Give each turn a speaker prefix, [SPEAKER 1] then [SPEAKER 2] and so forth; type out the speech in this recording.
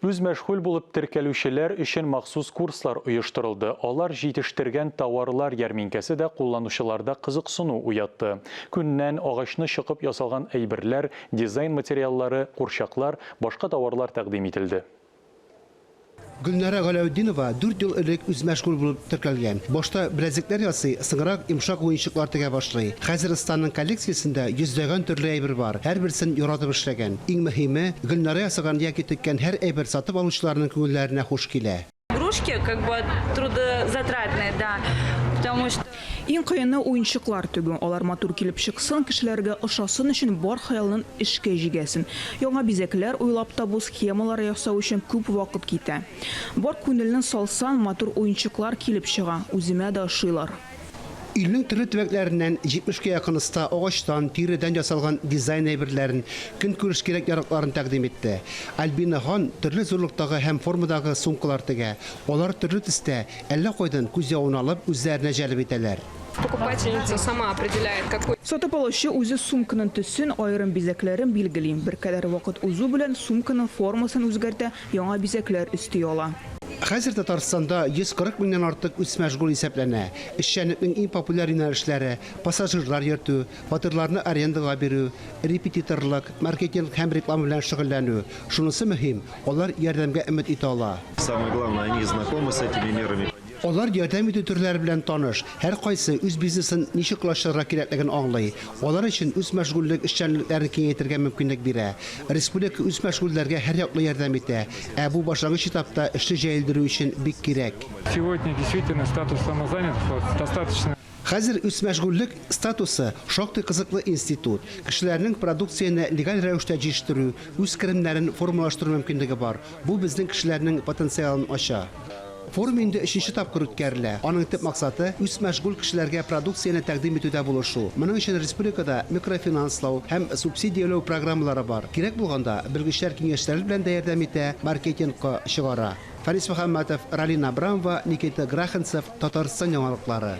[SPEAKER 1] Үз мәшгуль булып теркәлүчеләр өчен махсус курслар оештырылды. Алар җитештергән товарлар ярминкәсе дә кулланучыларда кызыксыну уятты. Күннән агачны чыгып ясалган әйберләр, дизайн материаллары, курчаклар, башка товарлар тәкъдим ителде.
[SPEAKER 2] Гөлнара Галәүдинова 4 ел элек үз мәшгуль булып теркәлгән. Башта беләзекләр ясый, соңрак имшак уенчыклар тегә башлый. Хәзер станның коллекциясендә йөзләгән төрле әйбер бар. Һәрберсен яратып эшләгән. Иң мөһиме, Гөлнара ясаган яки теккән һәр әйбер сатып алучыларның күңелләренә хуш килә.
[SPEAKER 3] Игрушки трудозатратные, да, потому что...
[SPEAKER 4] Иң кыйыны уенчыклар түгү. Алар матур килеп чыксын, кешеләргә ошасын өчен бар хыялын эшкә җигәсен. Яңа бизәкләр уйлап табу, схемалар ясау өчен күп вакыт китә. Бар күңелне салсан, матур уенчыклар килеп чыга. Үземә дә ошыйлар.
[SPEAKER 2] Илнең төрле төбәкләреннән 70-кә якын оста агачтан, тиредән ясалган дизайн әйберләрен, көнкүреш кирәк ярыкларын тәкъдим итте. Альбина Хан төрле зурлыктагы һәм формадагы сумкалар тегә. Алар төрле төстә, әллә кайдан күз явын алып, үзләренә җәлеп итәләр.
[SPEAKER 5] Покупательница сама определяет, какой...
[SPEAKER 4] Сатып алучы үзе сумканың төсен, айрым бизәкләрен билгели. Беркадәр вакыт узу белән сумканың формасын үзгәртә, яңа бизәкләр өсти ала.
[SPEAKER 2] Хәзер Татарстанда 140 меңнән артык үз мәшгуль исәпләнә. Эшчәнлекнең иң популяр юнәлешләре пассажирлар йөртү, фатирларны арендага бирү, репетиторлык, маркетинг һәм реклама белән шөгыльләнү. Шунысы мөһим, алар ярдәмгә өмет итә ала.
[SPEAKER 6] Самое главное, они знакомы с этими мерами.
[SPEAKER 2] Алар ярдәм итү төрләре белән таныш. Һәр кайсы үз бизнесын ничек лаштырырга кирәклеген аңлый. Алар өчен үз мәшгульлек эшчәнлекләрен киңәйтергә мөмкинлек бирә. Республика үз мәшгульләргә һәряклы ярдәм итә. Бу башлангыч этапта эшне җәелдерү өчен бик кирәк.
[SPEAKER 7] Сегодня действительно статус самозанятых достаточно.
[SPEAKER 2] Хәзер үз мәшгульлек статусы шактый кызыклы институт. Кешеләрнең продукцияне легаль рәвештә җитештерү, үз керемнәрен формалаштыру мөмкинлеге бар. Бу безнең кешеләрнең потенциалын ача. Форум инде 3нче тапкыр үткәрелә. Аның төп максаты үз мәшгуль кешеләргә продукцияне тәкъдим итүдә булышу. Моның өчен республикада микрофинанслау һәм субсидияләү программалары бар. Кирәк булганда белгечләр киңәшләре белән дә ярдәм итә, маркетингка чыгара. Фарис Мөхәммәтов, Ралина Абрамова, Никита Граханцев, Татарстан яңалыклары.